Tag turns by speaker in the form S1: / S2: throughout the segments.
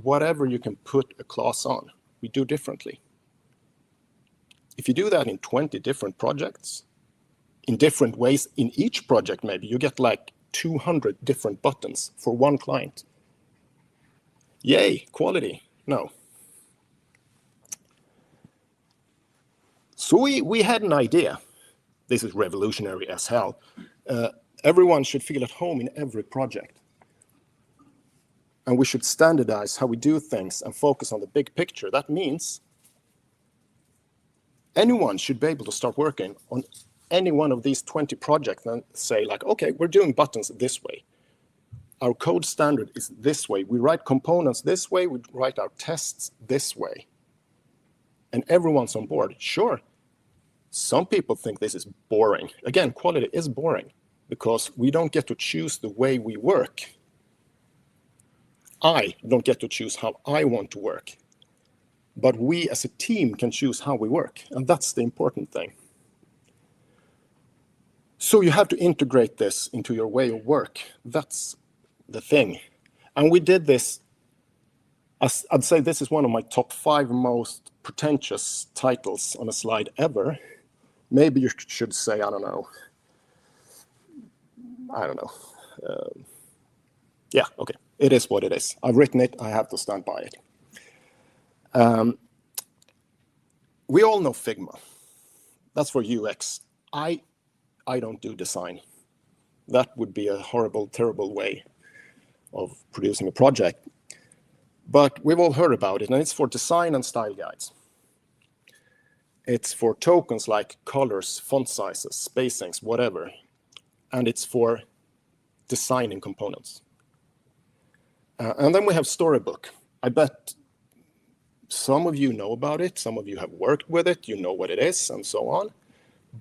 S1: whatever you can put a class on, we do differently. If you do that in 20 different projects, in different ways in each project, maybe you get like 200 different buttons for one client. Yay, quality. No. So we had an idea. This is revolutionary as hell. Everyone should feel at home in every project. And we should standardize how we do things and focus on the big picture. That means anyone should be able to start working on any one of these 20 projects and say like, okay, we're doing buttons this way. Our code standard is this way. We write components this way. We write our tests this way. And everyone's on board. Sure, some people think this is boring. Again, quality is boring because we don't get to choose the way we work. I don't get to choose how I want to work. But we as a team can choose how we work. And that's the important thing. So you have to integrate this into your way of work. That's the thing. And we did this. I'd say this is one of my top 5 most pretentious titles on a slide ever. Maybe you should say, I don't know. Yeah, okay. It is what it is. I've written it. I have to stand by it. We all know Figma. That's for UX. I don't do design. That would be a horrible, terrible way of producing a project. But we've all heard about it, and it's for design and style guides. It's for tokens like colors, font sizes, spacings, whatever. And it's for designing components. And then we have Storybook. I bet some of you know about it. Some of you have worked with it. You know what it is, and so on.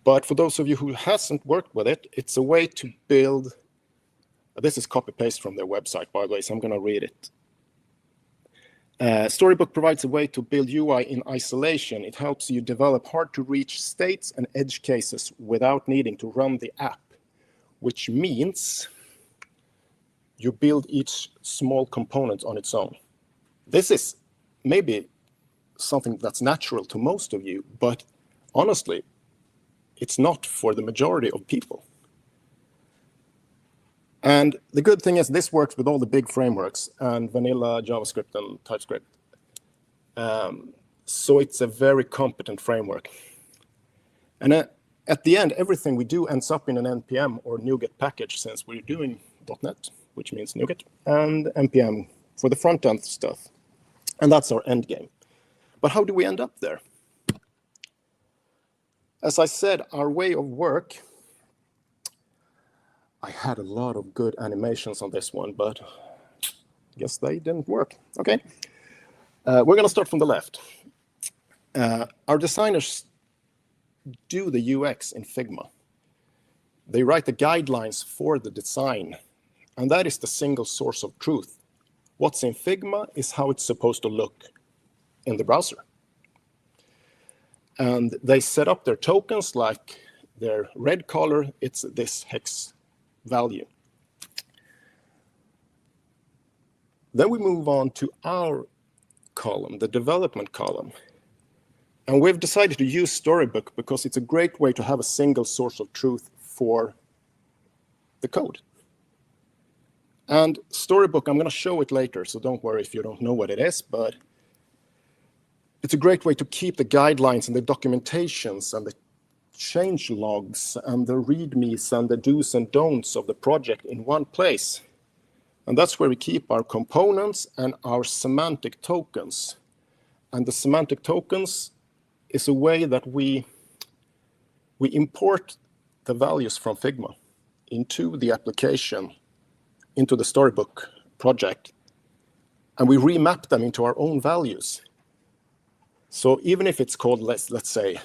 S1: But for those of you who hasn't worked with it, it's a way to build. This is copy-paste from their website, by the way, so I'm going to read it. Storybook provides a way to build UI in isolation. It helps you develop hard-to-reach states and edge cases without needing to run the app, which means you build each small component on its own. This is maybe something that's natural to most of you, but honestly, it's not for the majority of people. And the good thing is this works with all the big frameworks and vanilla JavaScript and TypeScript. So it's a very competent framework. And at the end, everything we do ends up in an NPM or NuGet package, since we're doing .NET, which means NuGet, and NPM for the front-end stuff. And that's our end game. But how do we end up there? As I said, our way of work, I had a lot of good animations on this one, but I guess they didn't work. Okay. We're going to start from the left. Our designers do the UX in Figma. They write the guidelines for the design, and that is the single source of truth. What's in Figma is how it's supposed to look in the browser. And they set up their tokens like their red color, it's this hex value. Then we move on to our column, the development column. And we've decided to use Storybook because it's a great way to have a single source of truth for the code. And Storybook, I'm going to show it later, so don't worry if you don't know what it is, but it's a great way to keep the guidelines and the documentations and the change logs and the readmes and the do's and don'ts of the project in one place. And that's where we keep our components and our semantic tokens. And the semantic tokens is a way that we import the values from Figma into the application, into the Storybook project, and we remap them into our own values. So even if it's called, let's say,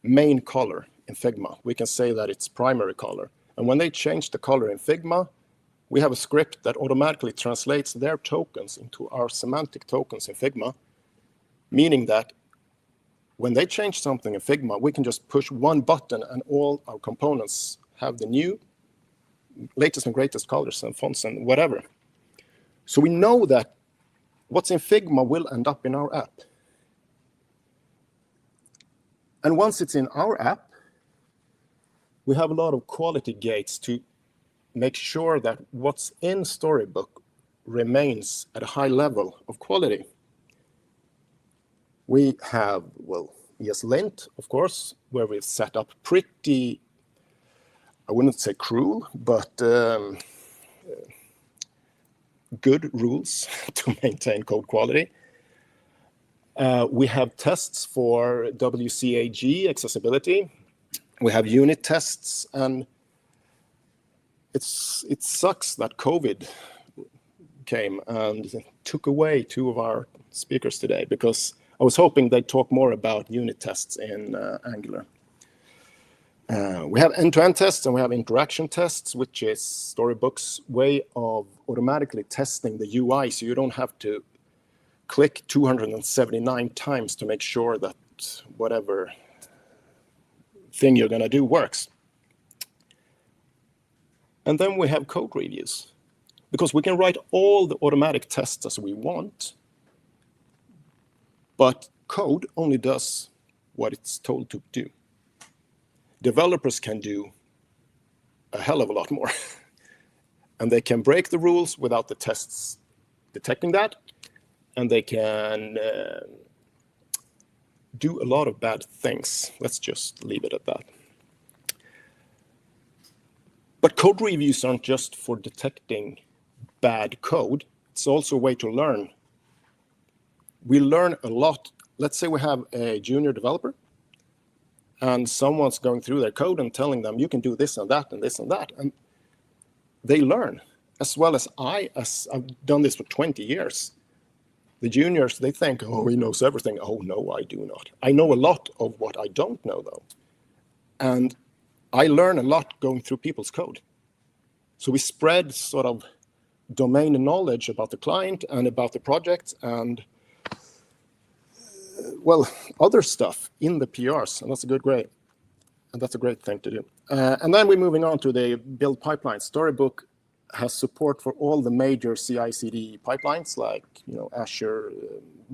S1: main color in Figma, we can say that it's primary color. And when they change the color in Figma, we have a script that automatically translates their tokens into our semantic tokens in Figma, meaning that when they change something in Figma, we can just push one button and all our components have the new latest and greatest colors and fonts and whatever. So we know that what's in Figma will end up in our app. And once it's in our app, we have a lot of quality gates to make sure that what's in Storybook remains at a high level of quality. We have, well, ESLint, of course, where we've set up pretty, I wouldn't say cruel, but good rules to maintain code quality. We have tests for WCAG accessibility. We have unit tests, and it sucks that COVID came and took away two of our speakers today, because I was hoping they'd talk more about unit tests in Angular. We have end-to-end tests and we have interaction tests, which is Storybook's way of automatically testing the UI, so you don't have to click 279 times to make sure that whatever thing you're going to do works. And then we have code reviews, because we can write all the automatic tests as we want, but code only does what it's told to do. Developers can do a hell of a lot more. And they can break the rules without the tests detecting that. And they can do a lot of bad things. Let's just leave it at that. But code reviews aren't just for detecting bad code. It's also a way to learn. We learn a lot. Let's say we have a junior developer, and someone's going through their code and telling them, you can do this and that and this and that. And they learn, as well as I've done this for 20 years. The juniors, they think, oh, he knows everything. Oh, no, I do not. I know a lot of what I don't know, though. And I learn a lot going through people's code. So we spread sort of domain knowledge about the client and about the project and, well, other stuff in the PRs. And that's a great thing to do. And then we're moving on to the build pipeline. Storybook has support for all the major CI/CD pipelines, like Azure,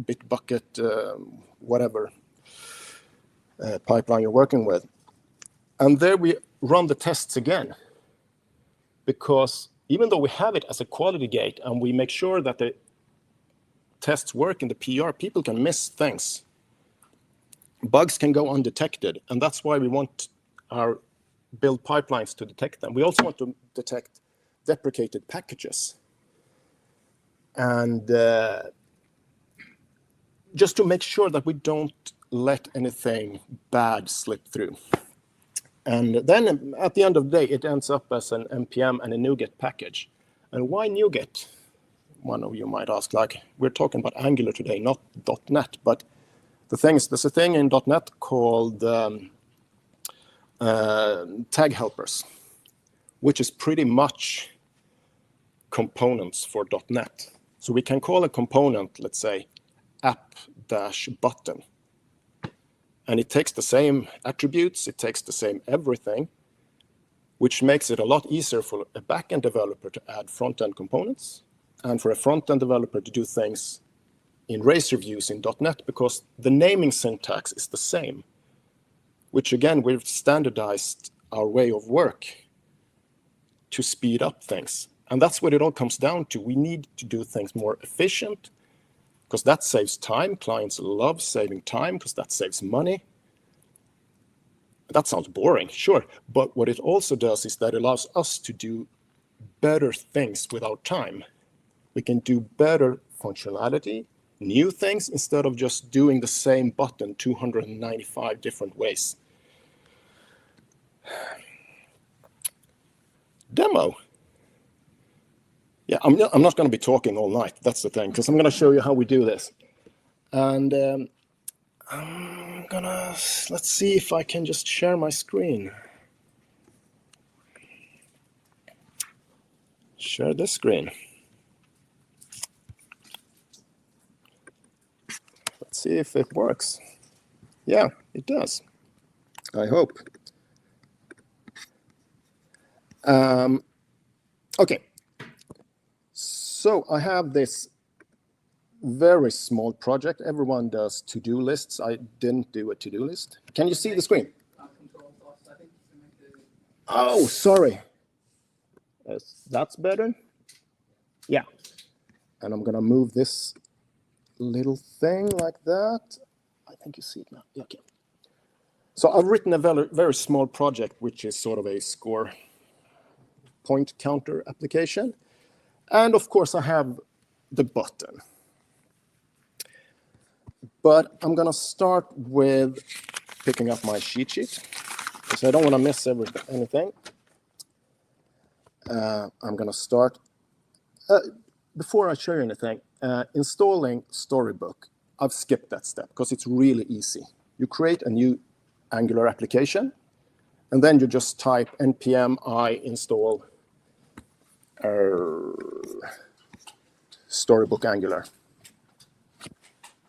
S1: Bitbucket, whatever pipeline you're working with. And there we run the tests again, because even though we have it as a quality gate and we make sure that the tests work in the PR, people can miss things. Bugs can go undetected, and that's why we want our build pipelines to detect them. We also want to detect deprecated packages. And just to make sure that we don't let anything bad slip through. And then at the end of the day, it ends up as an NPM and a NuGet package. And why NuGet? One of you might ask, like, we're talking about Angular today, not .NET. But the thing is, there's a thing in .NET called tag helpers, which is pretty much components for .NET. So we can call a component, let's say, app-button. And it takes the same attributes, it takes the same everything, which makes it a lot easier for a backend developer to add front-end components and for a front-end developer to do things in Razor views in .NET, because the naming syntax is the same, which again, we've standardized our way of work to speed up things. And that's what it all comes down to. We need to do things more efficient, because that saves time. Clients love saving time because that saves money. That sounds boring, sure. But what it also does is that it allows us to do better things with our time. We can do better functionality, new things, instead of just doing the same button 295 different ways. Demo. Yeah, I'm not going to be talking all night. That's the thing, because I'm going to show you how we do this. And I'm going to, let's see if I can just share my screen. Share this screen. Let's see if it works. Yeah, it does. I hope. Okay. So I have this very small project. Everyone does to-do lists. I didn't do a to-do list. Can you see the screen? Oh, sorry. Yes, that's better. Yeah. And I'm going to move this little thing like that. I think you see it now. Yeah, okay. So I've written a very small project, which is sort of a score point counter application. And of course, I have the button. But I'm going to start with picking up my cheat sheet, because I don't want to miss anything. I'm going to start. Before I show you anything, installing Storybook, I've skipped that step because it's really easy. You create a new Angular application, and then you just type npm I install Storybook Angular.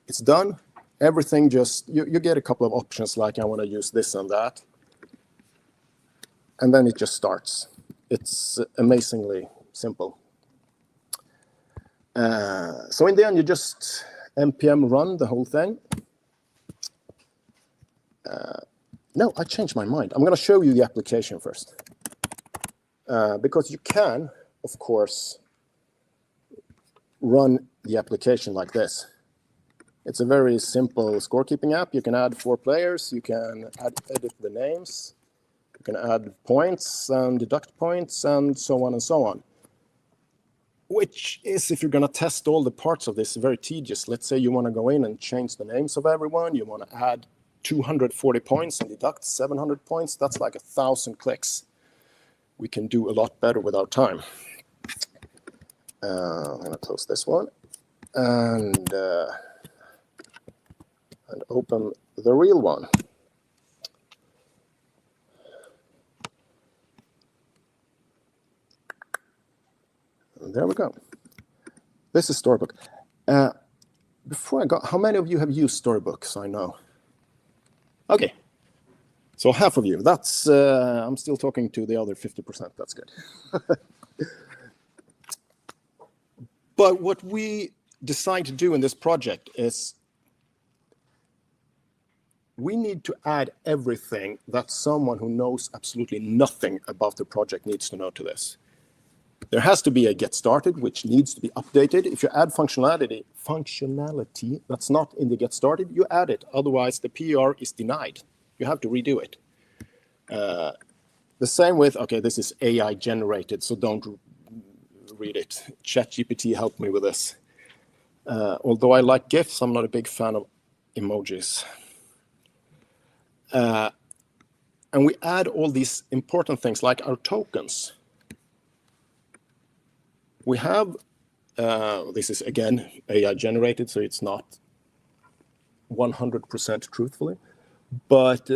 S1: It's done. Everything just, you get a couple of options like I want to use this and that. And then it just starts. It's amazingly simple. So in the end, you just npm run the whole thing. No, I changed my mind. I'm going to show you the application first. Because you can, of course, run the application like this. It's a very simple scorekeeping app. You can add 4 players. You can edit the names. You can add points and deduct points and so on and so on. Which is, if you're going to test all the parts of this, very tedious. Let's say you want to go in and change the names of everyone. You want to add 240 points and deduct 700 points. That's like 1,000 clicks. We can do a lot better with our time. I'm going to close this one and open the real one. And there we go. This is Storybook. Before I go, how many of you have used Storybooks? I know. Okay. So half of you. That's, I'm still talking to the other 50%. That's good. But what we decide to do in this project is we need to add everything that someone who knows absolutely nothing about the project needs to know to this. There has to be a get started, which needs to be updated. If you add functionality that's not in the get started, you add it. Otherwise, the PR is denied. You have to redo it. The same with, okay, this is AI generated, so don't read it. ChatGPT helped me with this. Although I like GIFs, I'm not a big fan of emojis. And we add all these important things like our tokens. We have, this is again AI generated, so it's not 100% truthfully, but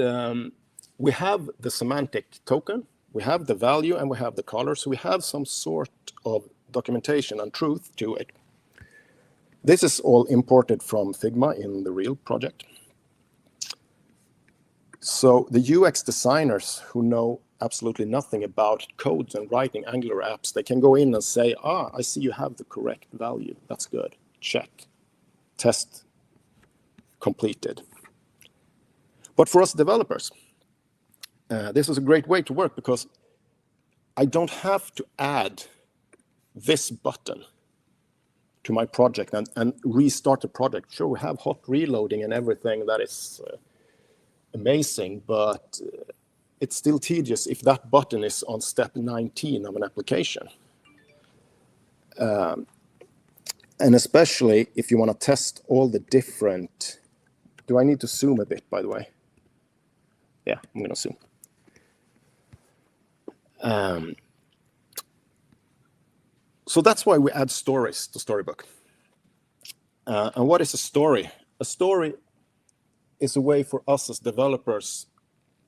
S1: we have the semantic token, we have the value, and we have the color, so we have some sort of documentation and truth to it. This is all imported from Figma in the real project. So the UX designers who know absolutely nothing about codes and writing Angular apps, they can go in and say, I see you have the correct value. That's good. Check. Test completed. But for us developers, this is a great way to work because I don't have to add this button to my project and restart the project. Sure, we have hot reloading and everything that is amazing, but it's still tedious if that button is on step 19 of an application. And especially if you want to test all the different... Do I need to zoom a bit, by the way? Yeah, I'm going to zoom. So that's why we add stories to Storybook. And what is a story? A story is a way for us as developers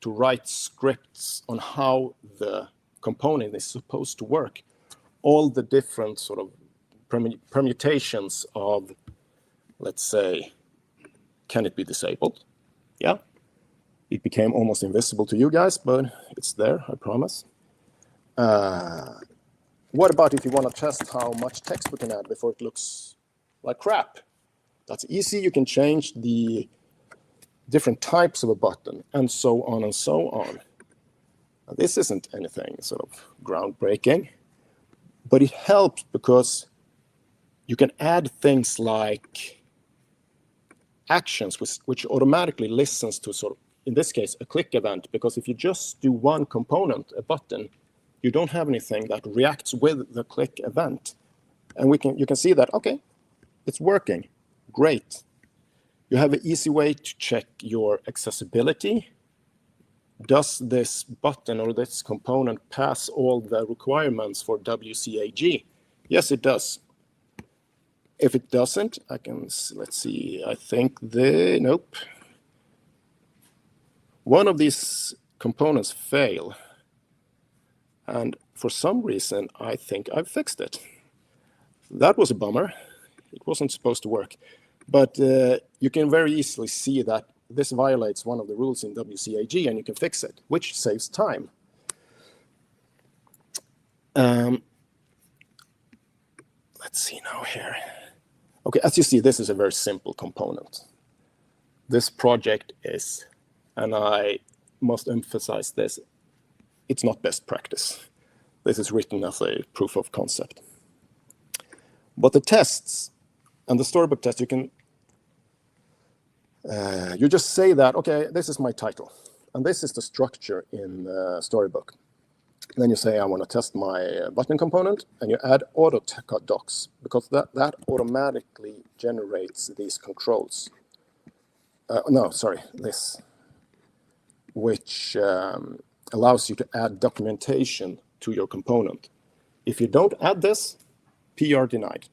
S1: to write scripts on how the component is supposed to work. All the different sort of permutations of, let's say, can it be disabled? Yeah. It became almost invisible to you guys, but it's there, I promise. What about if you want to test how much text we can add before it looks like crap? That's easy. You can change the different types of a button and so on and so on. Now, this isn't anything sort of groundbreaking, but it helps because you can add things like actions, which automatically listens to sort of, in this case, a click event, because if you just do one component, a button, you don't have anything that reacts with the click event. And you can see that, okay, it's working. Great. You have an easy way to check your accessibility. Does this button or this component pass all the requirements for WCAG? Yes, it does. If it doesn't, I can, let's see, I think nope. One of these components fail. And for some reason, I think I've fixed it. That was a bummer. It wasn't supposed to work. But you can very easily see that this violates one of the rules in WCAG, and you can fix it, which saves time. Let's see now here. Okay, as you see, this is a very simple component. This project is, and I must emphasize this, it's not best practice. This is written as a proof of concept. But the tests and the storybook test, you can you just say that, okay, this is my title, and this is the structure in Storybook. Then you say, I want to test my button component, and you add auto docs, because that automatically generates these controls. This, which allows you to add documentation to your component. If you don't add this, PR denied.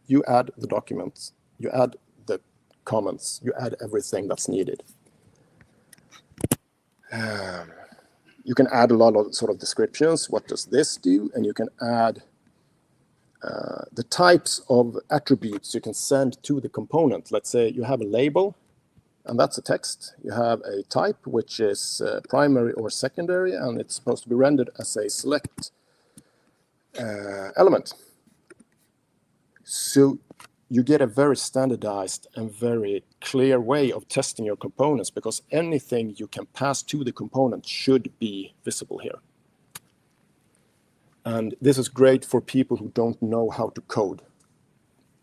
S1: You add the documents, you add the comments, you add everything that's needed. You can add a lot of sort of descriptions. What does this do? And you can add the types of attributes you can send to the component. Let's say you have a label, and that's a text. You have a type, which is primary or secondary, and it's supposed to be rendered as a select element. So you get a very standardized and very clear way of testing your components, because anything you can pass to the component should be visible here. And this is great for people who don't know how to code.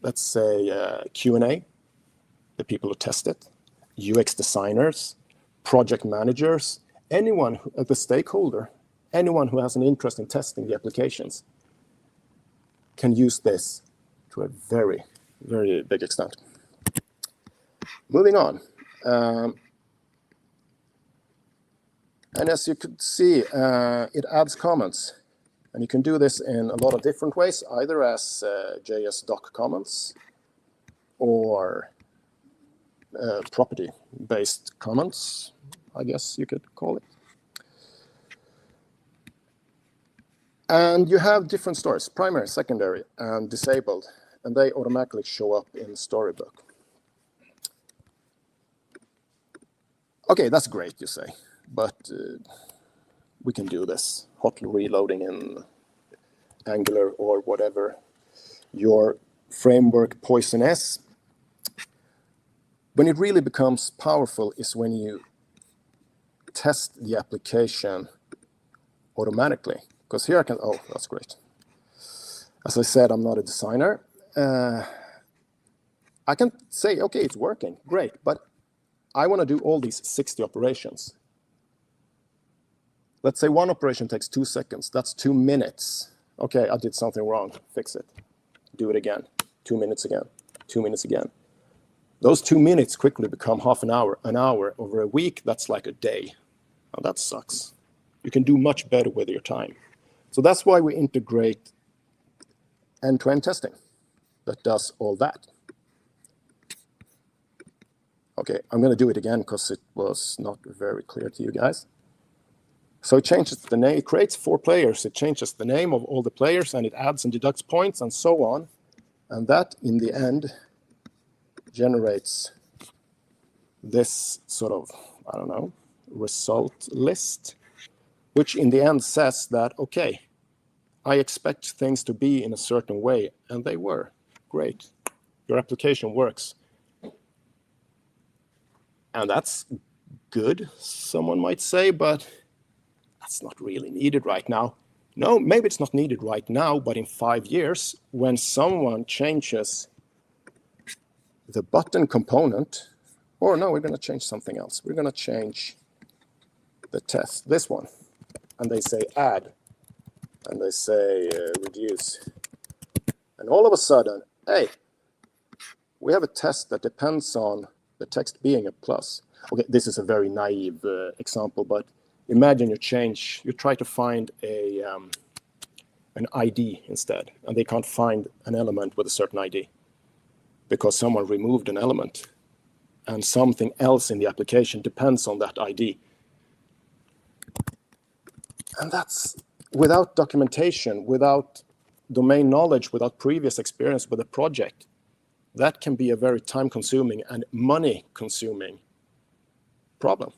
S1: Let's say Q&A, the people who test it, UX designers, project managers, anyone, the stakeholder, anyone who has an interest in testing the applications can use this to a very, very big extent. Moving on. And as you could see, it adds comments. And you can do this in a lot of different ways, either as JS doc comments or property-based comments, I guess you could call it. And you have different stories, primary, secondary, and disabled, and they automatically show up in Storybook. Okay, that's great, you say, but we can do this hot reloading in Angular or whatever your framework poison is. When it really becomes powerful is when you test the application automatically. Because here I can, oh, that's great. As I said, I'm not a designer. I can say, okay, it's working, great, but I want to do all these 60 operations. Let's say one operation takes 2 seconds. That's 2 minutes. Okay, I did something wrong. Fix it. Do it again. 2 minutes again. 2 minutes again. Those 2 minutes quickly become half an hour. An hour over a week, that's like a day. Now that sucks. You can do much better with your time. So that's why we integrate end-to-end testing that does all that. Okay, I'm going to do it again because it was not very clear to you guys. So it changes the name, it creates 4 players, it changes the name of all the players, and it adds and deducts points and so on. And that, in the end, generates this sort of, I don't know, result list, which in the end says that, okay, I expect things to be in a certain way, and they were. Great. Your application works. And that's good, someone might say, but that's not really needed right now. No, maybe it's not needed right now, but in 5 years, when someone changes the button component, or no, we're going to change something else. We're going to change the test, this one, and they say add, and they say reduce. And all of a sudden, hey, we have a test that depends on the text being a plus. Okay, this is a very naive example, but imagine you try to find an ID instead, and they can't find an element with a certain ID because someone removed an element, and something else in the application depends on that ID. And that's without documentation, without domain knowledge, without previous experience with a project. That can be a very time-consuming and money-consuming problem.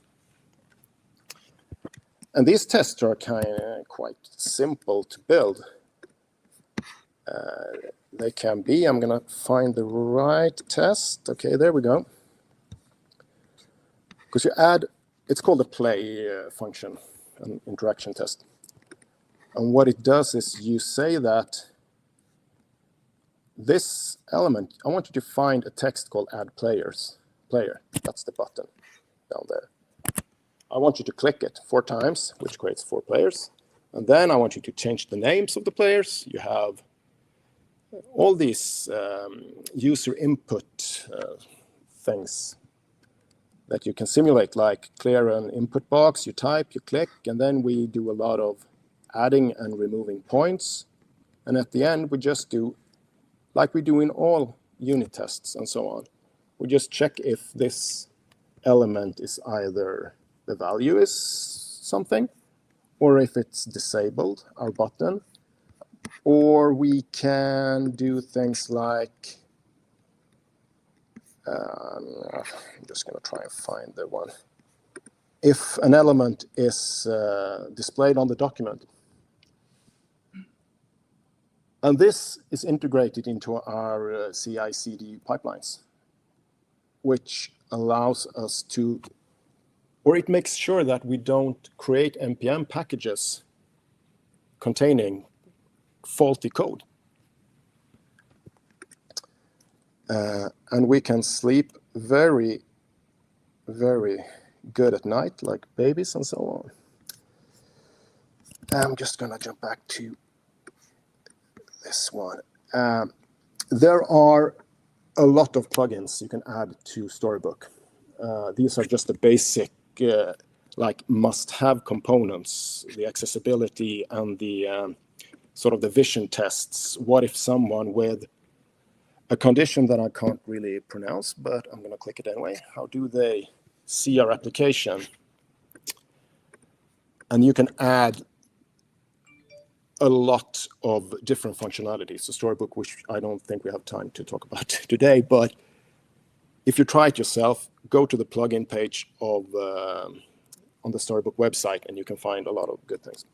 S1: And these tests are quite simple to build. They can be, I'm going to find the right test. Okay, there we go. Because you add, it's called a play function, an interaction test. And what it does is you say that this element, I want you to find a text called add player. That's the button down there. I want you to click it 4 times, which creates 4 players. And then I want you to change the names of the players. You have all these user input things that you can simulate, like clear an input box, you type, you click, and then we do a lot of adding and removing points. And at the end, we just do, like we do in all unit tests and so on, we just check if this element is either the value is something, or if it's disabled, our button, or we can do things like, I'm just going to try and find the one. If an element is displayed on the document, and this is integrated into our CI/CD pipelines, which allows us to, or it makes sure that we don't create NPM packages containing faulty code. And we can sleep very, very good at night, like babies and so on. I'm just going to jump back to this one. There are a lot of plugins you can add to Storybook. These are just the basic, like must-have components, the accessibility and the sort of the vision tests. What if someone with a condition that I can't really pronounce, but I'm going to click it anyway. How do they see our application? And you can add a lot of different functionalities to Storybook, which I don't think we have time to talk about today. But if you try it yourself, go to the plugin page of on the Storybook website, and you can find a lot of good things.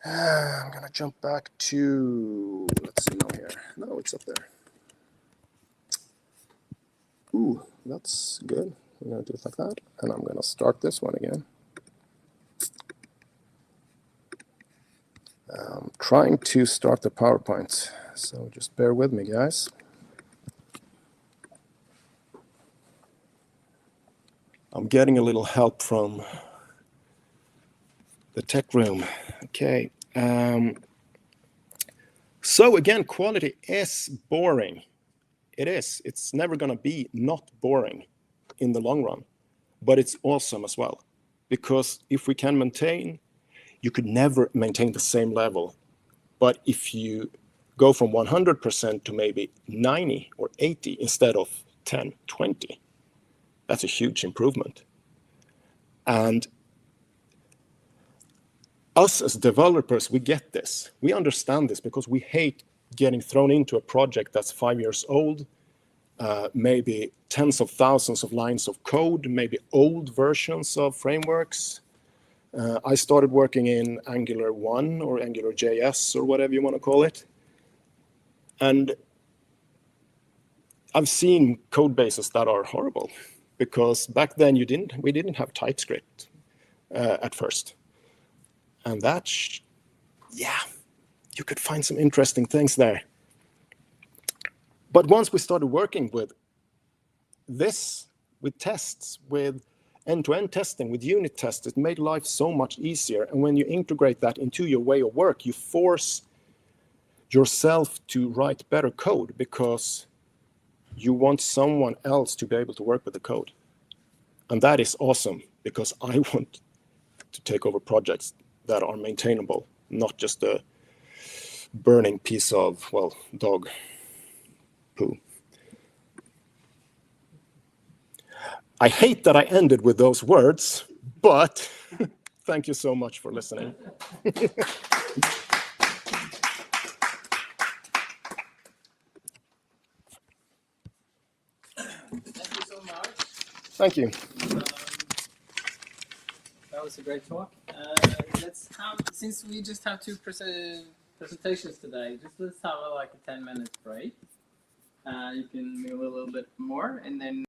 S1: I'm going to jump back to, let's see now here. No, it's up there. Ooh, that's good. I'm going to do it like that. And I'm going to start this one again. I'm trying to start the PowerPoint, so just bear with me, guys. I'm getting a little help from the tech room. Okay. So again, quality is boring. It is. It's never going to be not boring in the long run, but it's awesome as well. Because if we can maintain, you could never maintain the same level. But if you go from 100% to maybe 90 or 80 instead of 10, 20, that's a huge improvement. And us as developers, we get this. We understand this because we hate getting thrown into a project that's 5 years old, maybe tens of thousands of lines of code, maybe old versions of frameworks, I started working in Angular 1 or Angular JS or whatever you want to call it. And I've seen code bases that are horrible, because back then we didn't have TypeScript at first. And yeah, you could find some interesting things there. But once we started working with this, with tests, with end-to-end testing, with unit tests, it made life so much easier. And when you integrate that into your way of work, you force yourself to write better code, because you want someone else to be able to work with the code. And that is awesome, because I want to take over projects that are maintainable, not just a burning piece of, well, dog poo. I hate that I ended with those words, but thank you so much for listening.
S2: Thank you so much.
S1: Thank you.
S2: That was a great talk. Since we just have two presentations today, let's have like a 10-minute break. You can move a little bit more, and then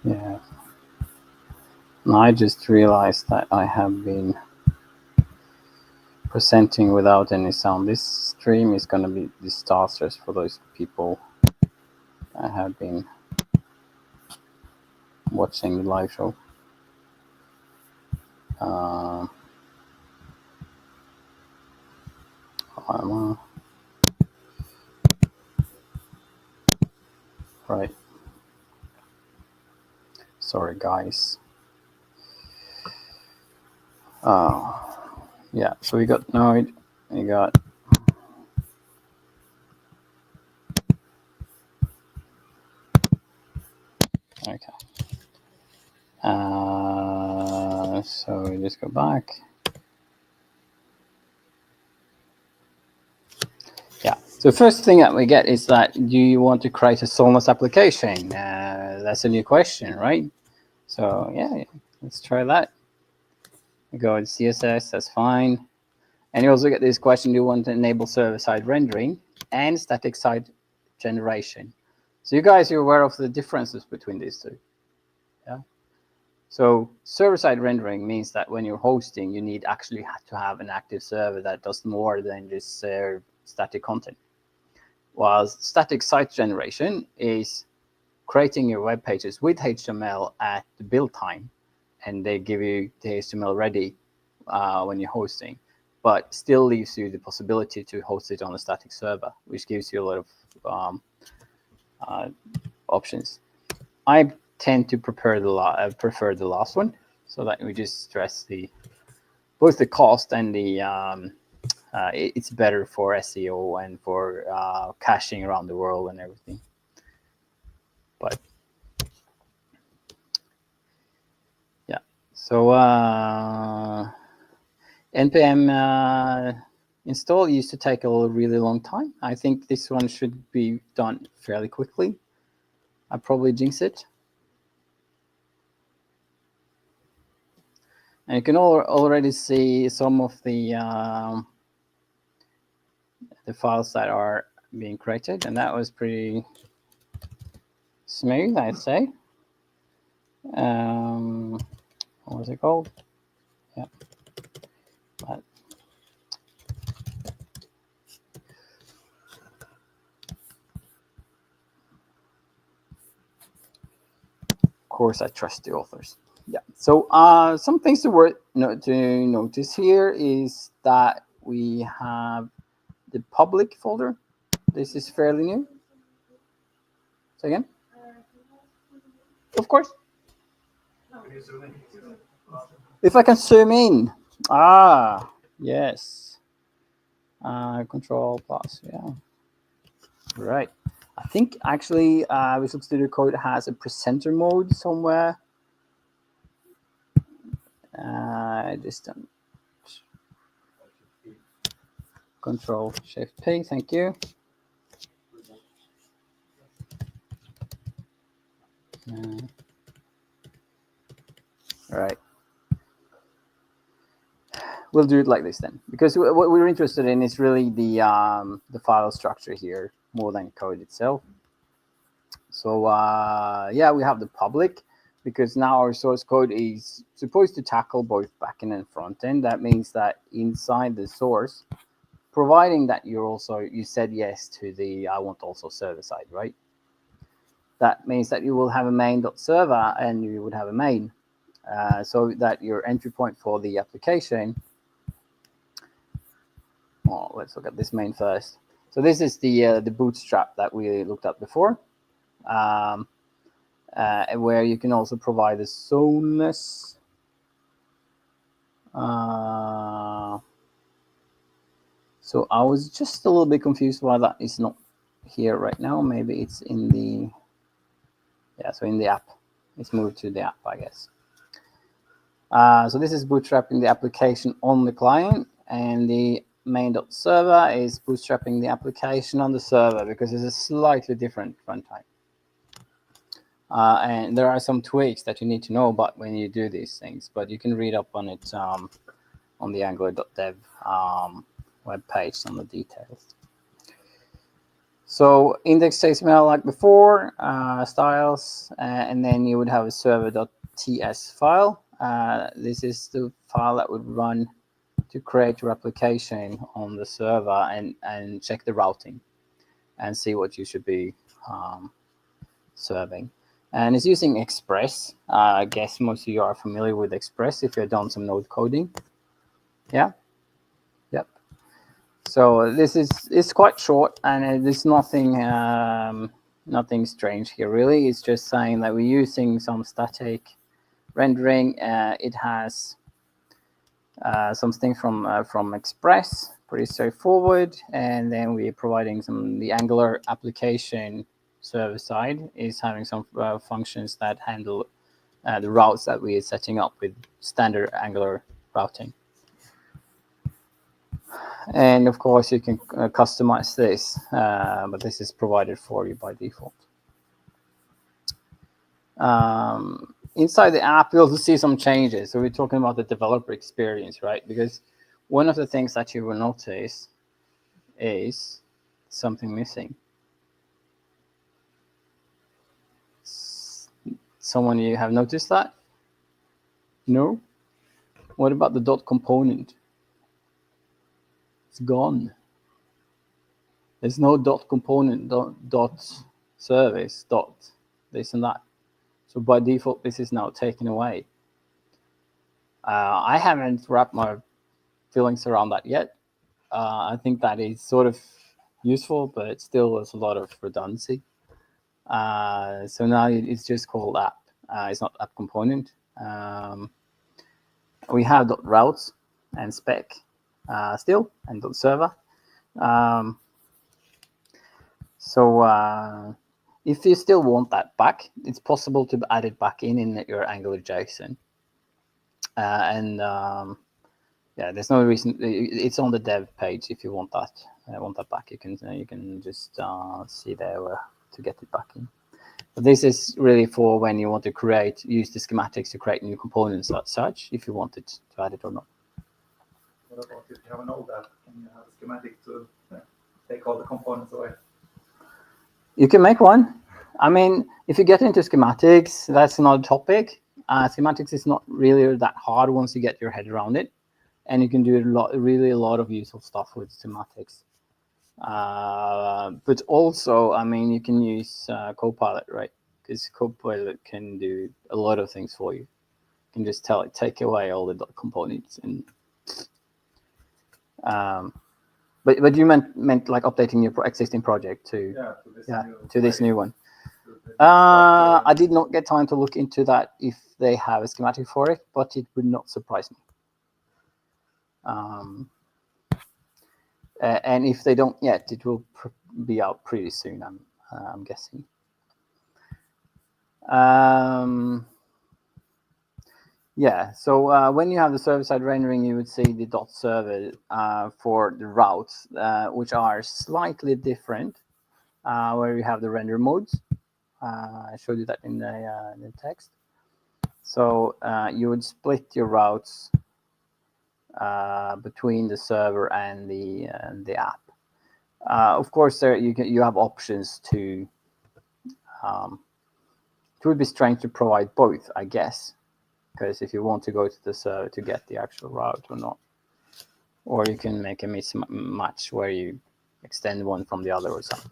S2: Yeah. And I just realized that I have been presenting without any sound. This stream is going to be disastrous for those people that have been watching the live show. Right. Sorry, guys. Yeah, so we got Node, we got okay. So we just go back. Yeah. So first thing that we get is that, do you want to create a Solness application? That's a new question, right? So yeah, let's try that. We go with CSS, that's fine. And you also get this question, do you want to enable server-side rendering and static site generation? So you guys are aware of the differences between these two. Yeah. So server-side rendering means that when you're hosting, you need actually to have an active server that does more than just serve static content. While static site generation is creating your web pages with HTML at the build time, and they give you the HTML ready when you're hosting, but still leaves you the possibility to host it on a static server, which gives you a lot of options. I tend to prefer the last one, so that we just stress both the cost and the it's better for SEO and for caching around the world and everything. But yeah, so npm install used to take a really long time. I think this one should be done fairly quickly. I probably jinx it. And you can already see some of the files that are being created, and that was pretty smooth, I'd say. What was it called? Yeah. But of course, I trust the authors. Yeah. So some things to notice here is that we have the public folder. This is fairly new. Say again? Of course. If I can zoom in. Yes. Control plus, yeah. Right. I think actually Visual Studio Code has a presenter mode somewhere. Just Control Shift P, thank you. All right. We'll do it like this then, because what we're interested in is really the file structure here more than code itself. So yeah, we have the public, because now our source code is supposed to tackle both backend and frontend. That means that inside the source, providing that you said yes to the I want also server side, right? That means that you will have a main.server and you would have a main, so that your entry point for the application. Oh, let's look at this main first. So this is the bootstrap that we looked at before, where you can also provide a zoneless. So I was just a little bit confused why that is not here right now. Maybe it's in the, yeah, so in the app. It's moved to the app, I guess. So this is bootstrapping the application on the client, and the main.server is bootstrapping the application on the server, because it's a slightly different runtime. And there are some tweaks that you need to know about when you do these things, but you can read up on it on the angular.dev web page, on the details. So index.html like before, styles, and then you would have a server.ts file. This is the file that would run to create your application on the server and check the routing and see what you should be serving. And it's using Express. I guess most of you are familiar with Express if you've done some node coding. Yeah. Yep. So this is it's quite short, and there's nothing nothing strange here really. It's just saying that we're using some static rendering. It has some things from Express, pretty straightforward, and then we're providing the Angular application server side is having some functions that handle the routes that we are setting up with standard Angular routing. And of course, you can customize this, but this is provided for you by default. Inside the app, you'll also see some changes. So we're talking about the developer experience, right? Because one of the things that you will notice is something missing. Someone, you have noticed that? No? What about the dot component? It's gone. There's no dot component, dot service, dot this and that. So by default, this is now taken away. I haven't wrapped my feelings around that yet. I think that is sort of useful, but still there's a lot of redundancy. So now it's just called app. It's not app component. We have .routes and spec still, and .server. So if you still want that back, it's possible to add it back in your Angular JSON. Yeah, there's no reason. It's on the dev page if you want that back. You can just see there where to get it back in. But this is really for when you want to use the schematics to create new components as such, if you wanted to add it or not.
S3: What about if you have an old app and you have a schematic to take all the components away?
S2: You can make one. I mean, if you get into schematics, that's another topic. Schematics is not really that hard once you get your head around it, and you can do really a lot of useful stuff with schematics. But also, I mean, you can use Copilot, right? Because Copilot can do a lot of things for you. You can just tell it, take away all the components, and but you meant like updating your existing project to this new one. I did not get time to look into that if they have a schematic for it, but it would not surprise me. And if they don't yet, it will be out pretty soon, I'm guessing. Yeah, so when you have the server-side rendering, you would see the .server for the routes, which are slightly different, where you have the render modes. I showed you that in the text. So you would split your routes between the server and the app. Of course, you have options to. It would be strange to provide both, I guess, because if you want to go to the server to get the actual route or not, or you can make a mismatch where you extend one from the other or something.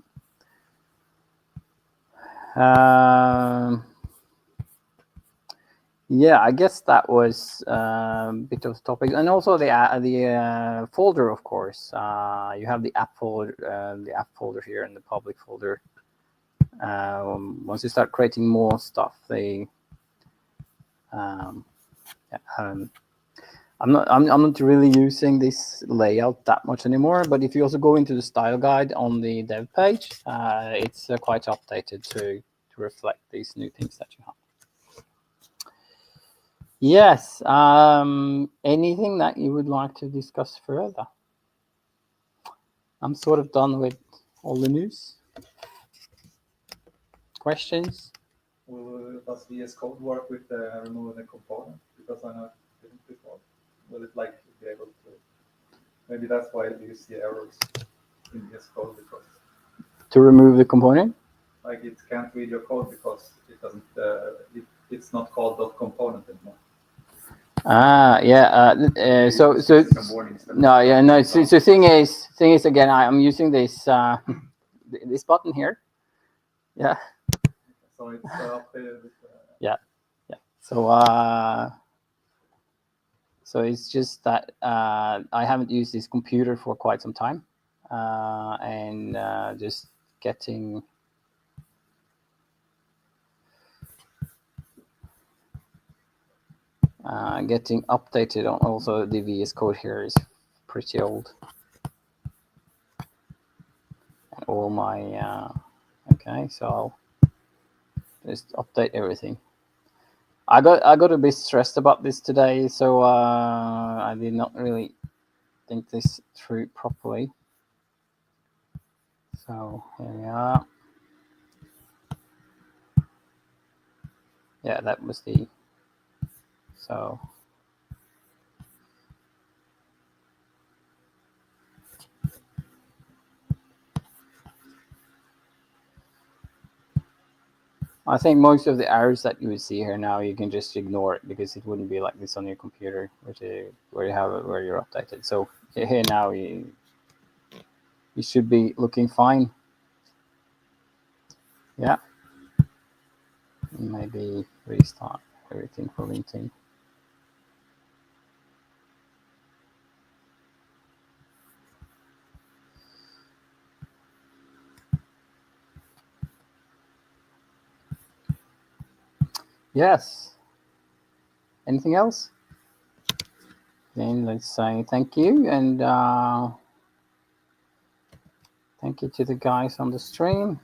S2: Yeah, I guess that was a bit of a topic, and also the folder, of course. You have the app folder here and the public folder. Once you start creating more stuff, I'm not really using this layout that much anymore. But if you also go into the style guide on the dev page, it's quite updated to reflect these new things that you have. Yes. Anything that you would like to discuss further? I'm sort of done with all the news. Questions?
S3: Does VS Code work with removing the component? Because I know it didn't before. Will it like be able to? Maybe that's why you see errors in VS Code, because
S2: To remove the component?
S3: Like it can't read your code because it doesn't. It's not called .component anymore.
S2: Yeah. So no, yeah, no. So thing is again, I'm using this this button here. Yeah.
S3: So it's updated.
S2: Yeah. So it's just that I haven't used this computer for quite some time, and just getting updated on also the VS Code here is pretty old. And all my okay, so I'll just update everything. I got a bit stressed about this today, so I did not really think this through properly. So here we are. Yeah, that was the so. I think most of the errors that you would see here now, you can just ignore it because it wouldn't be like this on your computer, where you have it, where you're updated. So here now, you should be looking fine. Yeah. Maybe restart everything for LinkedIn. Yes. Anything else? Then let's say thank you, and thank you to the guys on the stream.